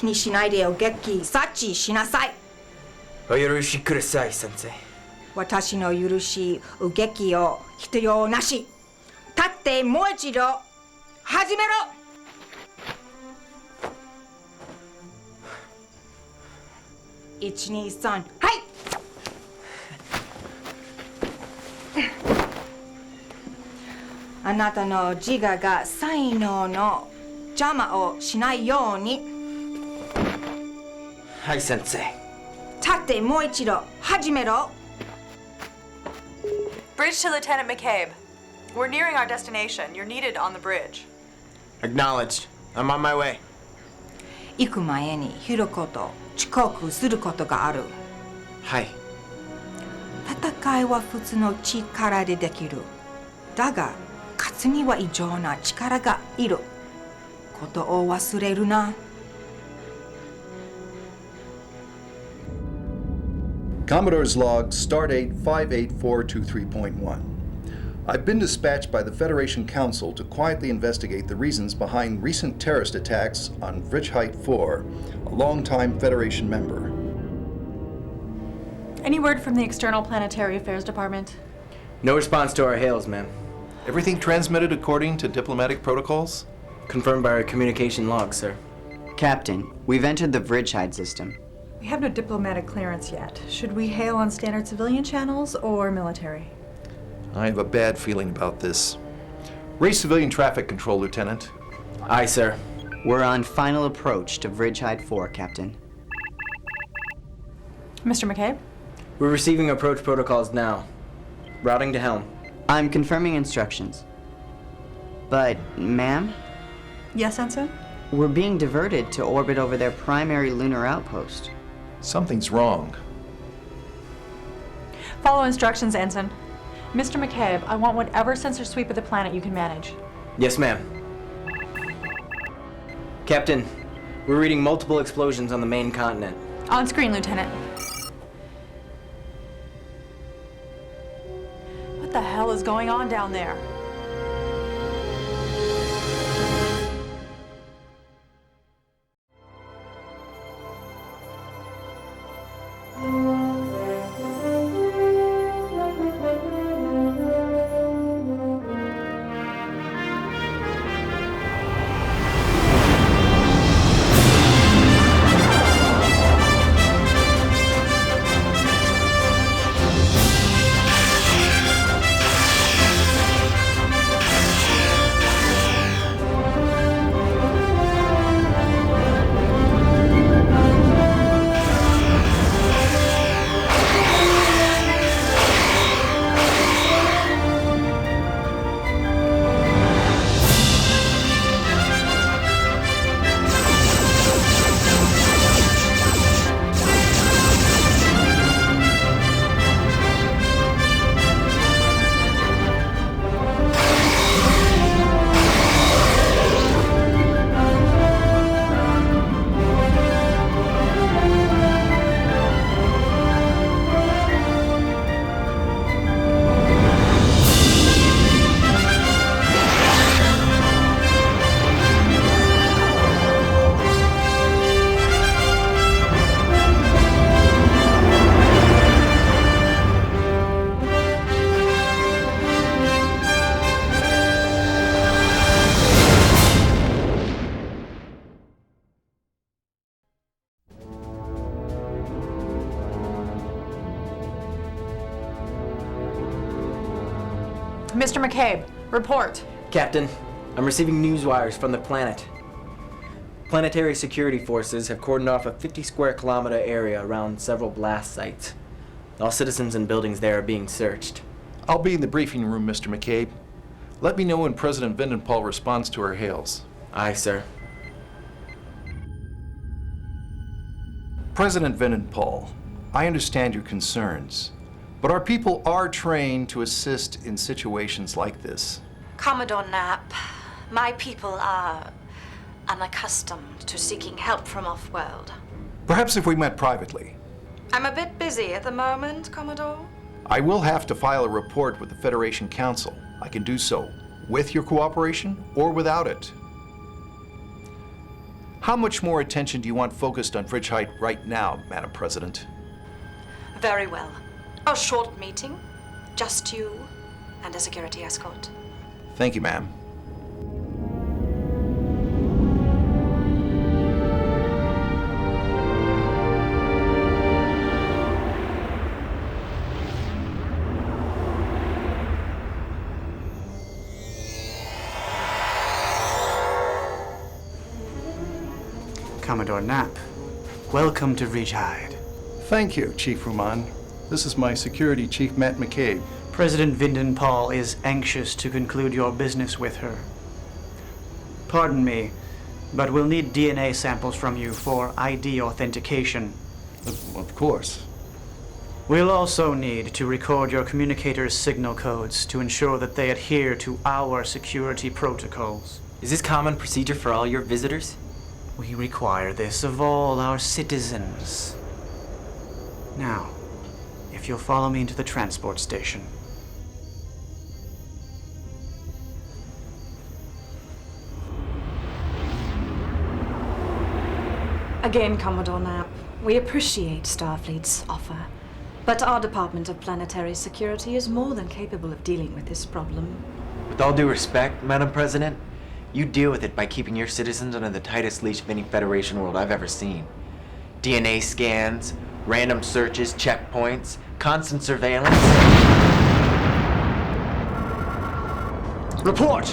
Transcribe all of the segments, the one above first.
気にしないでお劇察知しなさい。お許しください、先生。私の許しお劇を必要なし。立ってもう一度始めろ。123はい。あなたの自我が才能の邪魔をしないように。はい、先生。立ってもう一度始めろ。 Bridge to Lieutenant McCabe. We're nearing our destination. You're needed on the bridge. Acknowledged. I'm on my way. 行く前に一言遅刻することがある。はい。戦いは普通の力でできる。だが勝つには異常な力がいることを忘れるな。Commodore's log, Stardate 584231.1. I've been dispatched by the Federation Council to quietly investigate the reasons behind recent terrorist attacks on Vridgeheight 4, a longtime Federation member. Any word from the External Planetary Affairs Department? No response to our hails, ma'am. Everything transmitted according to diplomatic protocols? Confirmed by our communication log, sir. Captain, we've entered the Vridgeheight system. We have no diplomatic clearance yet. Should we hail on standard civilian channels or military? I have a bad feeling about this. Raise civilian traffic control, Lieutenant. Aye, sir. We're on final approach to Vridgeheight 4, Captain. Mr. McCabe? We're receiving approach protocols now. Routing to helm. I'm confirming instructions. But, ma'am, Yes, Ensign? we're being diverted to orbit over their primary lunar outpost. Something's wrong. Follow instructions, Ensign. Mr. McCabe, I want whatever sensor sweep of the planet you can manage. Yes, ma'am. Captain, we're reading multiple explosions on the main continent. On screen, Lieutenant. What the hell is going on down there? Mr. McCabe, report. Captain, I'm receiving news wires from the planet. Planetary security forces have cordoned off a 50 square kilometer area around several blast sites. All citizens and buildings there are being searched. I'll be in the briefing room, Mr. McCabe. Let me know when President Vindenpal responds to our hails. Aye, sir. President Vindenpal, I understand your concerns, but our people are trained to assist in situations like this. Commodore Knapp, my people are unaccustomed to seeking help from off-world. Perhaps if we met privately. I'm a bit busy at the moment, Commodore. I will have to file a report with the Federation Council. I can do so with your cooperation or without it. How much more attention do you want focused on Bridge Height right now, Madam President? Very well. A short meeting. Just you and a security escort. Thank you, ma'am. Commodore Knapp, welcome to Ridge Height. Thank you, Chief Ruman. This is my security chief, Matt McCabe. President Vindon Paul is anxious to conclude your business with her. Pardon me, but we'll need DNA samples from you for ID authentication. Of course. We'll also need to record your communicator's signal codes to ensure that they adhere to our security protocols. Is this common procedure for all your visitors? We require this of all our citizens. Now, if you'll follow me into the transport station. Again, Commodore Knapp, we appreciate Starfleet's offer, but our Department of Planetary Security is more than capable of dealing with this problem. With all due respect, Madam President, you deal with it by keeping your citizens under the tightest leash of any Federation world I've ever seen. DNA scans, random searches, checkpoints, constant surveillance. Report!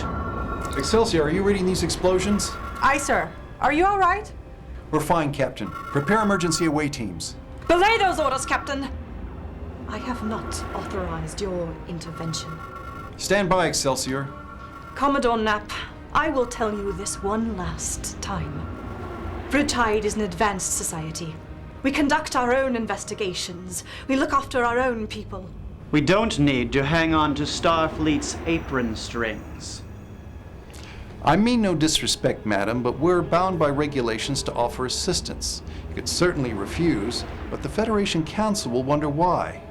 Excelsior, are you reading these explosions? Aye, sir. Are you all right? We're fine, Captain. Prepare emergency away teams. Belay those orders, Captain! I have not authorized your intervention. Stand by, Excelsior. Commodore Knapp, I will tell you this one last time. Bridge Height is an advanced society. We conduct our own investigations. We look after our own people. We don't need to hang on to Starfleet's apron strings. I mean no disrespect, madam, but we're bound by regulations to offer assistance. You could certainly refuse, but the Federation Council will wonder why.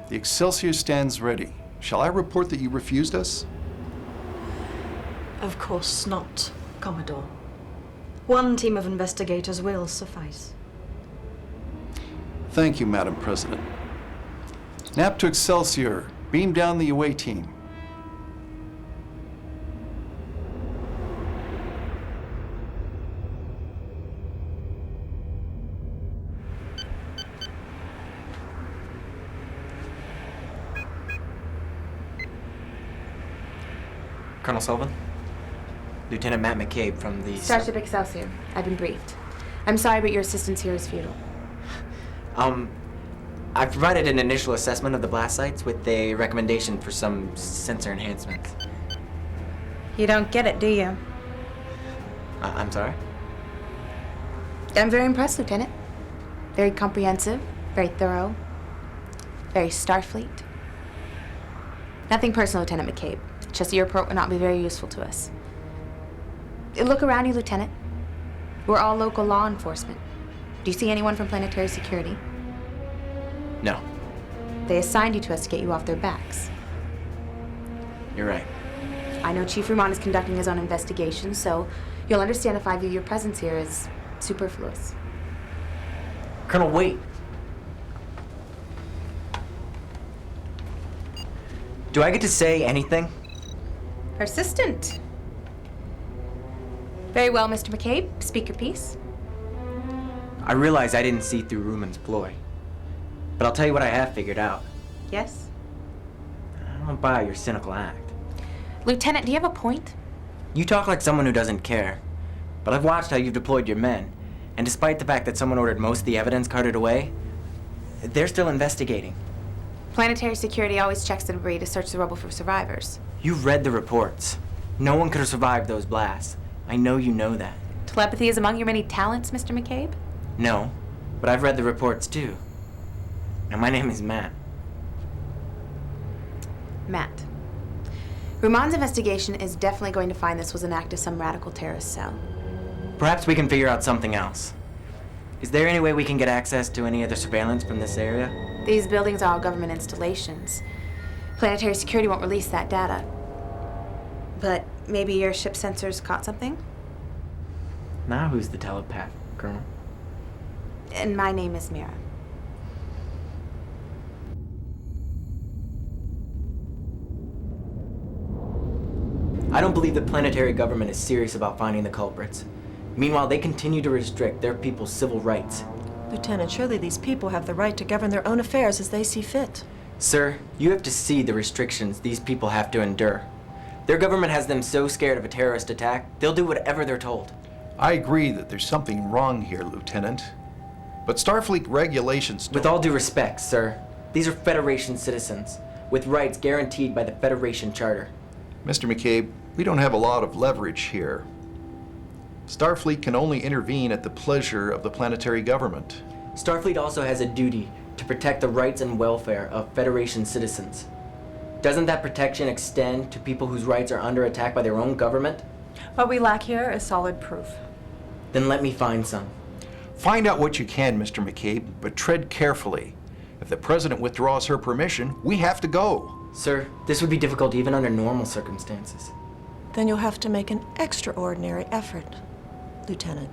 The Excelsior stands ready. Shall I report that you refused us? Of course not, Commodore. One team of investigators will suffice. Thank you, Madam President. Knapp to Excelsior. Beam down the away team. Colonel Sullivan? Lieutenant Matt McCabe from the... Starship Excelsior. I've been briefed. I'm sorry, but your assistance here is futile. I've provided an initial assessment of the blast sites with a recommendation for some sensor enhancements. You don't get it, do you? I'm sorry? I'm very impressed, Lieutenant. Very comprehensive, very thorough, very Starfleet. Nothing personal, Lieutenant McCabe. Just that your report would not be very useful to us. Look around you, Lieutenant. We're all local law enforcement. Do you see anyone from Planetary Security? No. They assigned you to us to get you off their backs. You're right. I know Chief Ruman is conducting his own investigation, so you'll understand if I view your presence here as superfluous. Colonel, wait. Do I get to say anything? Persistent. Very well, Mr. McCabe. Speak your piece. I realize I didn't see through Ruman's ploy. But I'll tell you what I have figured out. Yes? I don't buy your cynical act. Lieutenant, do you have a point? You talk like someone who doesn't care. But I've watched how you've deployed your men. And despite the fact that someone ordered most of the evidence carted away, they're still investigating. Planetary Security always checks the debris to search the rubble for survivors. You've read the reports. No one could have survived those blasts. I know you know that. Telepathy is among your many talents, Mr. McCabe? No, but I've read the reports too. And my name is Matt. Matt. Ruman's investigation is definitely going to find this was an act of some radical terrorist cell. Perhaps we can figure out something else. Is there any way we can get access to any other surveillance from this area? These buildings are all government installations. Planetary Security won't release that data. But maybe your ship sensors caught something? Now who's the telepath, Colonel? And my name is Mira. I don't believe the planetary government is serious about finding the culprits. Meanwhile, they continue to restrict their people's civil rights. Lieutenant, surely these people have the right to govern their own affairs as they see fit. Sir, you have to see the restrictions these people have to endure. Their government has them so scared of a terrorist attack, they'll do whatever they're told. I agree that there's something wrong here, Lieutenant. But Starfleet regulations don't... With all due respect, sir, these are Federation citizens, with rights guaranteed by the Federation Charter. Mr. McCabe, we don't have a lot of leverage here. Starfleet can only intervene at the pleasure of the planetary government. Starfleet also has a duty to protect the rights and welfare of Federation citizens. Doesn't that protection extend to people whose rights are under attack by their own government? What we lack here is solid proof. Then let me find some. Find out what you can, Mr. McCabe, but tread carefully. If the President withdraws her permission, we have to go. Sir, this would be difficult even under normal circumstances. Then you'll have to make an extraordinary effort, Lieutenant.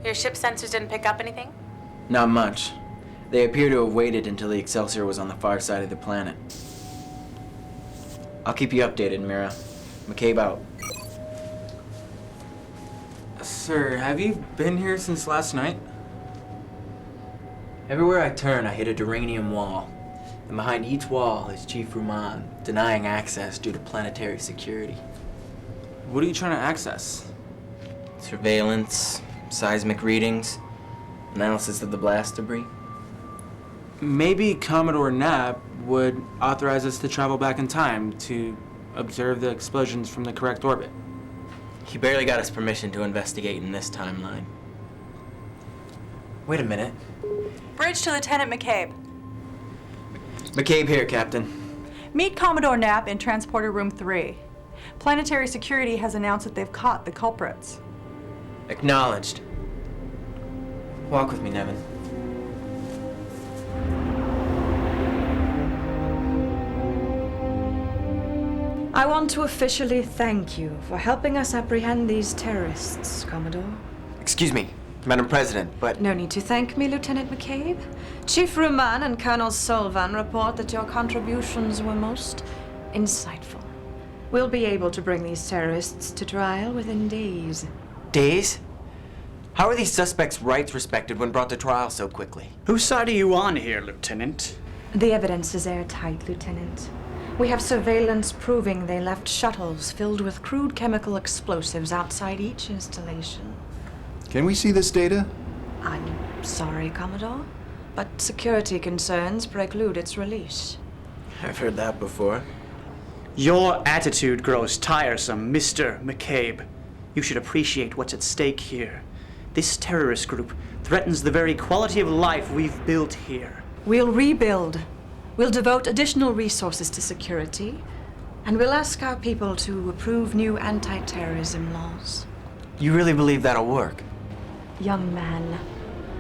Your ship sensors didn't pick up anything? Not much. They appear to have waited until the Excelsior was on the far side of the planet. I'll keep you updated, Mira. McCabe out. Sir, have you been here since last night? Everywhere I turn, I hit a duranium wall. And behind each wall is Chief Ruman, denying access due to planetary security. What are you trying to access? Surveillance, seismic readings, analysis of the blast debris. Maybe Commodore Knapp would authorize us to travel back in time to observe the explosions from the correct orbit. He barely got us permission to investigate in this timeline. Wait a minute. Bridge to Lieutenant McCabe. McCabe here, Captain. Meet Commodore Knapp in Transporter Room 3. Planetary Security has announced that they've caught the culprits. Acknowledged. Walk with me, Nevin. I want to officially thank you for helping us apprehend these terrorists, Commodore. Excuse me, Madam President, but... No need to thank me, Lieutenant McCabe. Chief Ruman and Colonel Solvan report that your contributions were most insightful. We'll be able to bring these terrorists to trial within days. Days? How are these suspects' rights respected when brought to trial so quickly? Whose side are you on here, Lieutenant? The evidence is airtight, Lieutenant. We have surveillance proving they left shuttles filled with crude chemical explosives outside each installation. Can we see this data? I'm sorry, Commodore, but security concerns preclude its release. I've heard that before. Your attitude grows tiresome, Mr. McCabe. You should appreciate what's at stake here. This terrorist group threatens the very quality of life we've built here. We'll rebuild. We'll devote additional resources to security, and we'll ask our people to approve new anti-terrorism laws. You really believe that'll work? Young man,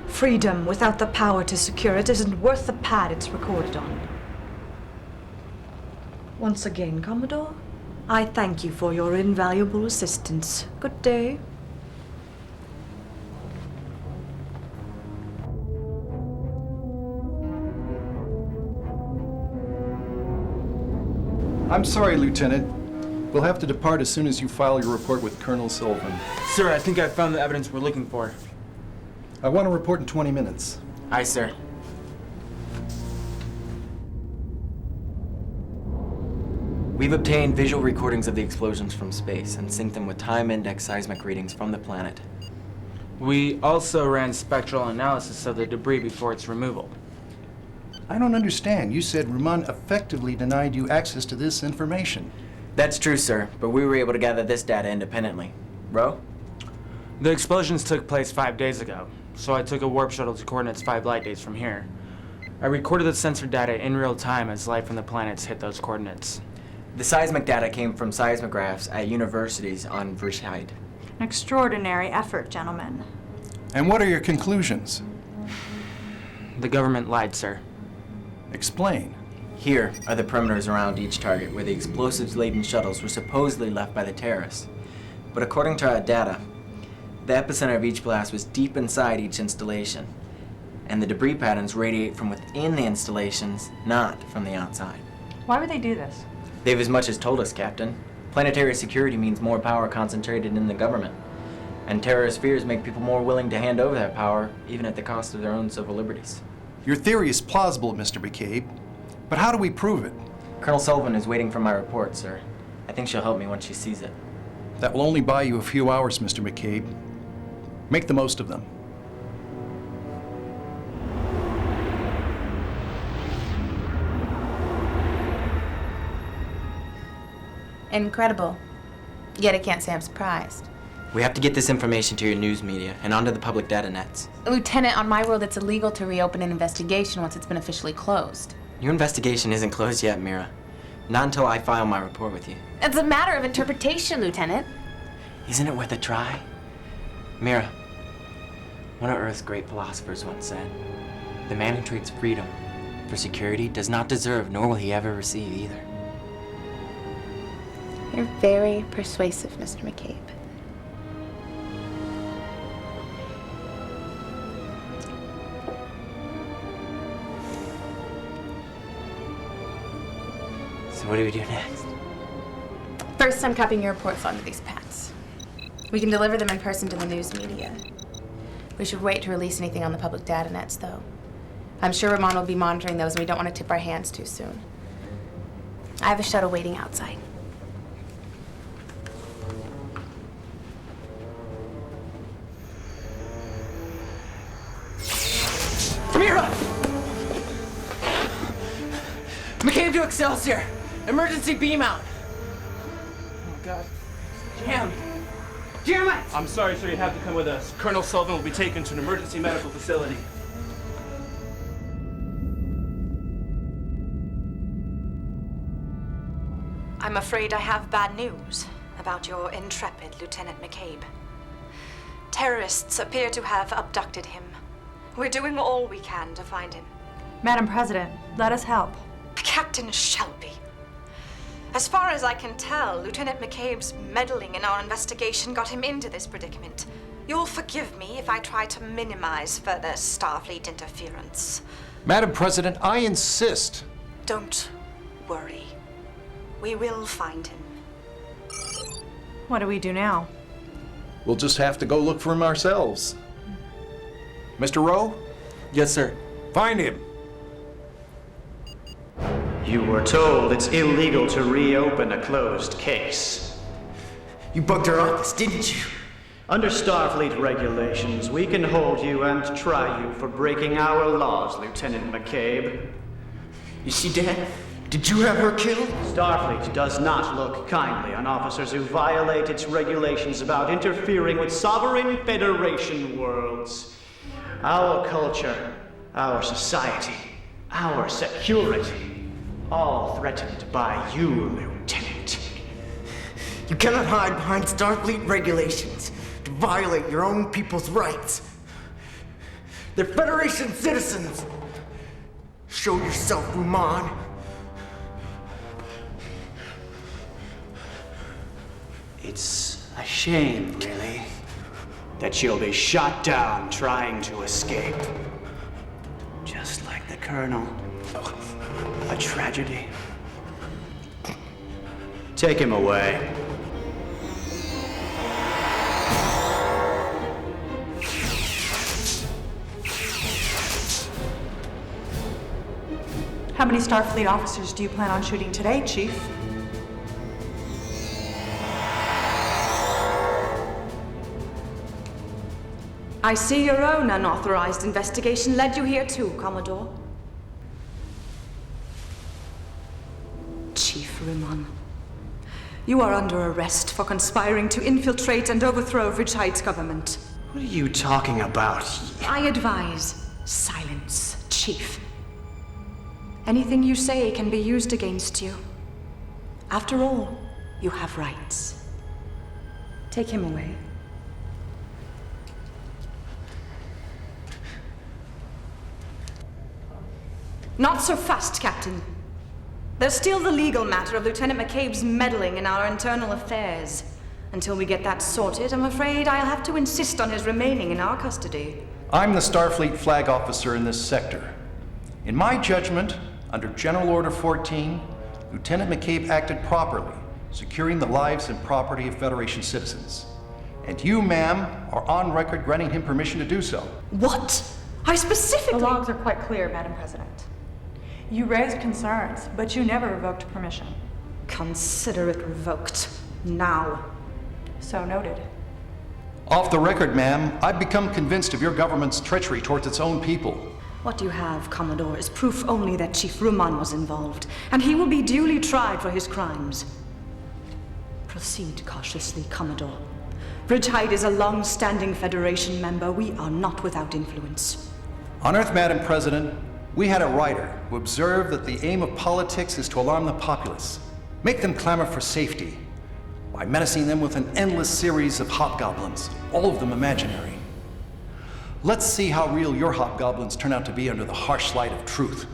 freedom without the power to secure it isn't worth the pad it's recorded on. Once again, Commodore, I thank you for your invaluable assistance. Good day. I'm sorry, Lieutenant. We'll have to depart as soon as you file your report with Colonel Sullivan. Sir, I think I found the evidence we're looking for. I want to report in 20 minutes. Aye, sir. We've obtained visual recordings of the explosions from space and synced them with time index seismic readings from the planet. We also ran spectral analysis of the debris before its removal. I don't understand. You said Ruman effectively denied you access to this information. That's true, sir, but we were able to gather this data independently. Ro? The explosions took place 5 days ago, so I took a warp shuttle to coordinates 5 light days from here. I recorded the sensor data in real time as light from the planets hit those coordinates. The seismic data came from seismographs at universities on Vrishide. An extraordinary effort, gentlemen. And what are your conclusions? The government lied, sir. Explain. Here are the perimeters around each target where the explosives-laden shuttles were supposedly left by the terrorists. But according to our data, the epicenter of each blast was deep inside each installation, and the debris patterns radiate from within the installations, not from the outside. Why would they do this? They've as much as told us, Captain. Planetary security means more power concentrated in the government, and terrorist fears make people more willing to hand over that power, even at the cost of their own civil liberties. Your theory is plausible, Mr. McCabe, but how do we prove it? Colonel Sullivan is waiting for my report, sir. I think she'll help me once she sees it. That will only buy you a few hours, Mr. McCabe. Make the most of them. Incredible. Yet I can't say I'm surprised. We have to get this information to your news media and onto the public data nets. Lieutenant, on my world, it's illegal to reopen an investigation once it's been officially closed. Your investigation isn't closed yet, Mira. Not until I file my report with you. It's a matter of interpretation, Lieutenant. Isn't it worth a try? Mira, one of Earth's great philosophers once said, "The man who trades freedom for security does not deserve, nor will he ever receive either." You're very persuasive, Mr. McCabe. So what do we do next? First, I'm copying your reports onto these pads. We can deliver them in person to the news media. We should wait to release anything on the public data nets, though. I'm sure Ramon will be monitoring those, and we don't want to tip our hands too soon. I have a shuttle waiting outside. Mira! McCabe to Excelsior! Emergency beam out! Oh, God. Jam! Damn it! I'm sorry, sir, you have to come with us. Colonel Sullivan will be taken to an emergency medical facility. I'm afraid I have bad news about your intrepid Lieutenant McCabe. Terrorists appear to have abducted him. We're doing all we can to find him. Madam President, let us help. Captain Shelby. As far as I can tell, Lieutenant McCabe's meddling in our investigation got him into this predicament. You'll forgive me if I try to minimize further Starfleet interference. Madam President, I insist. Don't worry. We will find him. What do we do now? We'll just have to go look for him ourselves. Mr. Rowe? Yes, sir. Find him. You were told it's illegal to reopen a closed case. You bugged our office, didn't you? Under Starfleet regulations, we can hold you and try you for breaking our laws, Lieutenant McCabe. Is she dead? Did you have her killed? Starfleet does not look kindly on officers who violate its regulations about interfering with sovereign Federation worlds. Our culture, our society, our security, all threatened by you, Lieutenant. You cannot hide behind Starfleet regulations to violate your own people's rights. They're Federation citizens. Show yourself, Ramon. It's a shame, really, that you'll be shot down trying to escape. Just like the Colonel. A tragedy. Take him away. How many Starfleet officers do you plan on shooting today, Chief? I see your own unauthorized investigation led you here too, Commodore. Chief Ramon, you are under arrest for conspiring to infiltrate and overthrow Ridgehide's government. What are you talking about? I advise silence, Chief. Anything you say can be used against you. After all, you have rights. Take him away. Not so fast, Captain. There's still the legal matter of Lieutenant McCabe's meddling in our internal affairs. Until we get that sorted, I'm afraid I'll have to insist on his remaining in our custody. I'm the Starfleet flag officer in this sector. In my judgment, under General Order 14, Lieutenant McCabe acted properly, securing the lives and property of Federation citizens. And you, ma'am, are on record granting him permission to do so. What? I specifically... The logs are quite clear, Madam President. You raised concerns, but you never revoked permission. Consider it revoked. Now. So noted. Off the record, ma'am, I've become convinced of your government's treachery towards its own people. What you have, Commodore, is proof only that Chief Ruman was involved, and he will be duly tried for his crimes. Proceed cautiously, Commodore. Bridgehyde is a long-standing Federation member. We are not without influence. On Earth, Madam President, we had a writer who observed that the aim of politics is to alarm the populace, make them clamor for safety, by menacing them with an endless series of hobgoblins, all of them imaginary. Let's see how real your hobgoblins turn out to be under the harsh light of truth.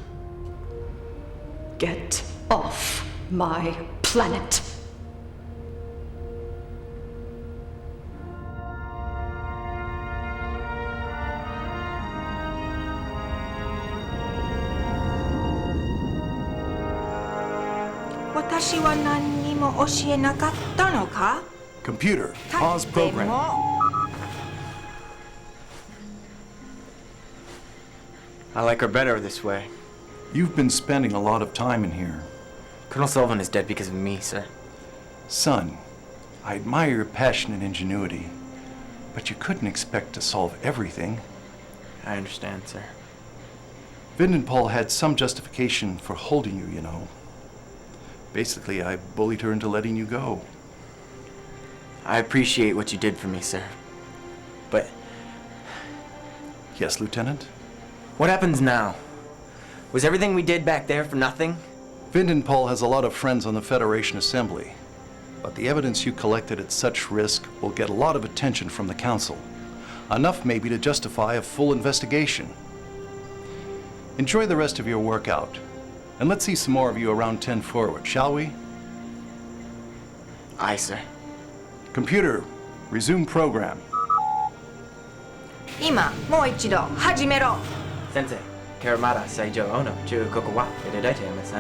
Get off my planet. Watashi wa nan ni mo oshie nakatta no ka? Computer, pause program. I like her better this way. You've been spending a lot of time in here. Colonel Sullivan is dead because of me, sir. Son, I admire your passion and ingenuity, but you couldn't expect to solve everything. I understand, sir. Vindenpol had some justification for holding you, you know. Basically, I bullied her into letting you go. I appreciate what you did for me, sir. But... Yes, Lieutenant? What happens now? Was everything we did back there for nothing? Vindenpol has a lot of friends on the Federation Assembly, but the evidence you collected at such risk will get a lot of attention from the Council. Enough maybe to justify a full investigation. Enjoy the rest of your workout, and let's see some more of you around 10 forward, shall we? Aye, sir. Computer, resume program. 今、もう一度始めろ。先生、Karamata Saijo Ono, Chu Kokawa, Ididete, Miss.